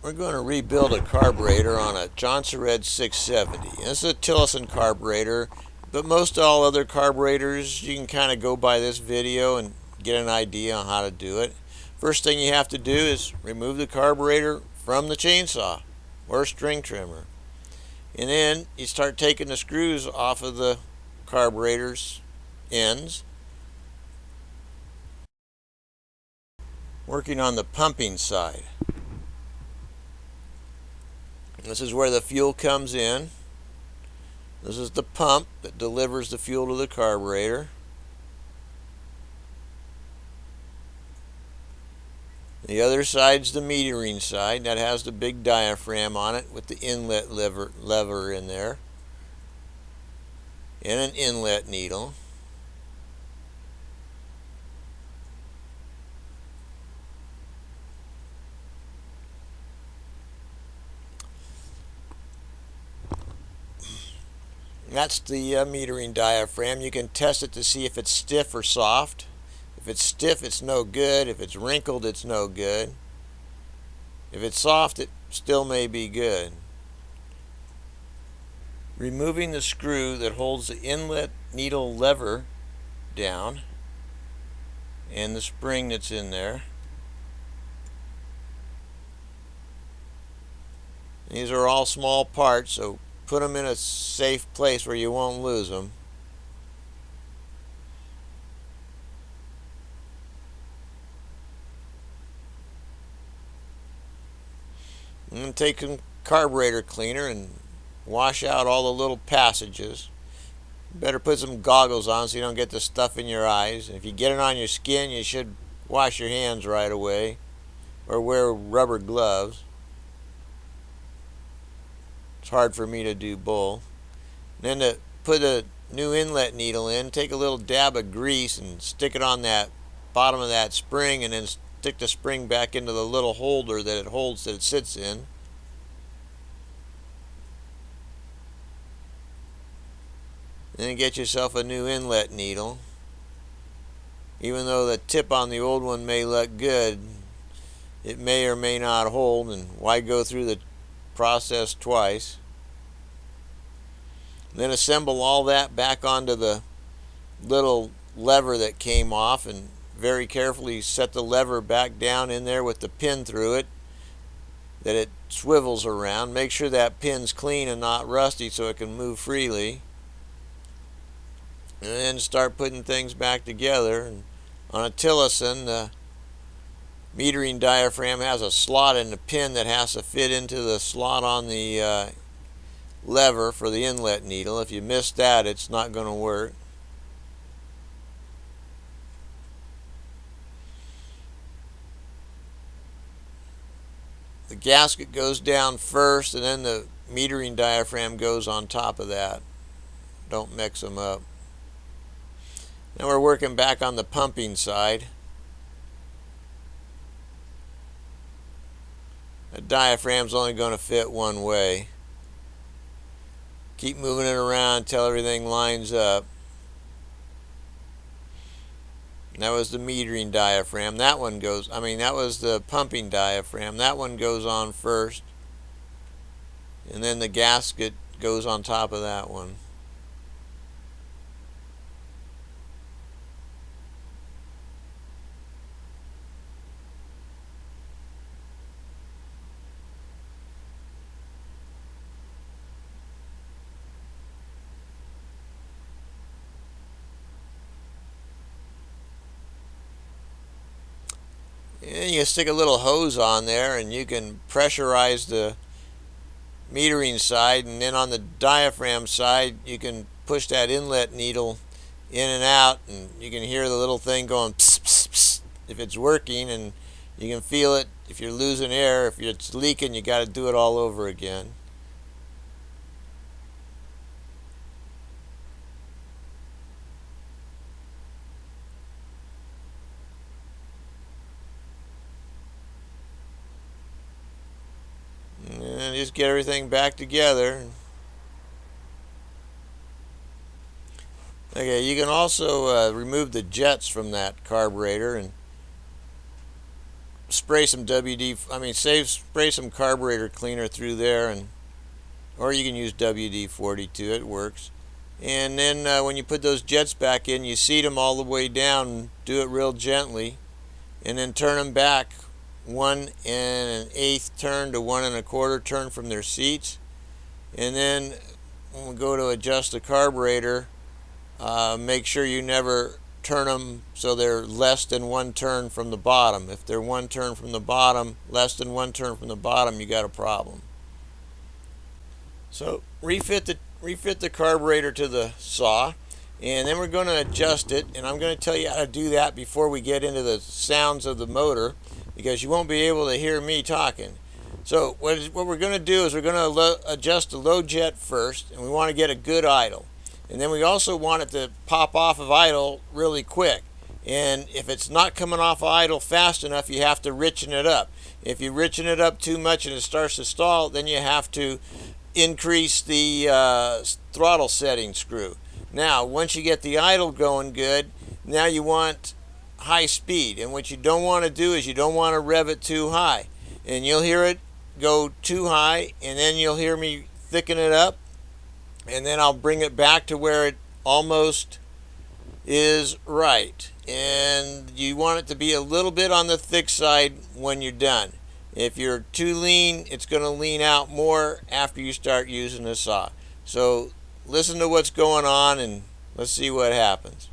We're going to rebuild a carburetor on a Johnson Red 670. This is a Tillerson carburetor, but most all other carburetors, you can kind of go by this video and get an idea on how to do it. First thing you have to do is remove the carburetor from the chainsaw or string trimmer. And then you start taking the screws off of the carburetor's ends, working on the pumping side. This is where the fuel comes in. This is the pump that delivers the fuel to the carburetor. The other side's the metering side. That has the big diaphragm on it with the inlet lever in there and an inlet needle. That's the metering diaphragm. You can test it to see if it's stiff or soft. If it's stiff, it's no good. If it's wrinkled, it's no good. If it's soft, it still may be good. Removing the screw that holds the inlet needle lever down and the spring that's in there. These are all small parts, so put them in a safe place where you won't lose them. And then take some carburetor cleaner and wash out all the little passages. You better put some goggles on so you don't get the stuff in your eyes. And if you get it on your skin, you should wash your hands right away or wear rubber gloves. It's hard for me to do both. And then to put a new inlet needle in, take a little dab of grease and stick it on that bottom of that spring, and then stick the spring back into the little holder that it holds, that it sits in. Then get yourself a new inlet needle. Even though the tip on the old one may look good, it may or may not hold, and why go through the process twice? Then assemble all that back onto the little lever that came off, and very carefully set the lever back down in there with the pin through it, that it swivels around. Make sure that pin's clean and not rusty so it can move freely. And then start putting things back together. And on a Tillerson, the metering diaphragm has a slot in the pin that has to fit into the slot on the lever for the inlet needle. If you miss that, it's not going to work. The gasket goes down first, and then the metering diaphragm goes on top of that. Don't mix them up. Now we're working back on the pumping side. The diaphragm's only going to fit one way. Keep moving it around until everything lines up. And that was the metering diaphragm. That one goes, that was the pumping diaphragm. That one goes on first. And then the gasket goes on top of that one. And you stick a little hose on there, and you can pressurize the metering side, and then on the diaphragm side you can push that inlet needle in and out, and you can hear the little thing going pss, pss, pss, if it's working, and you can feel it if you're losing air. If it's leaking, you got to do it all over again. And just get everything back together. Okay, you can also remove the jets from that carburetor and spray some spray some carburetor cleaner through there, and or you can use WD-40 too, it works. And then when you put those jets back in, you seat them all the way down, do it real gently, and then turn them back 1 1/8 turn to 1 1/4 turn from their seats. And then when we go to adjust the carburetor, make sure you never turn them so they're less than 1 turn from the bottom. If they're 1 turn from the bottom, less than 1 turn from the bottom, you got a problem. So refit the carburetor to the saw, and then we're going to adjust it, and I'm going to tell you how to do that before we get into the sounds of the motor, because you won't be able to hear me talking. So what we're going to do is we're going to adjust the low jet first, and we want to get a good idle. And then we also want it to pop off of idle really quick. And if it's not coming off of idle fast enough, you have to richen it up. If you richen it up too much and it starts to stall, then you have to increase the throttle setting screw. Now, once you get the idle going good, now you want high speed. And what you don't want to do is you don't want to rev it too high. And you'll hear it go too high, and then you'll hear me thicken it up, and then I'll bring it back to where it almost is right. And you want it to be a little bit on the thick side when you're done. If you're too lean, it's going to lean out more after you start using the saw. So listen to what's going on, and let's see what happens.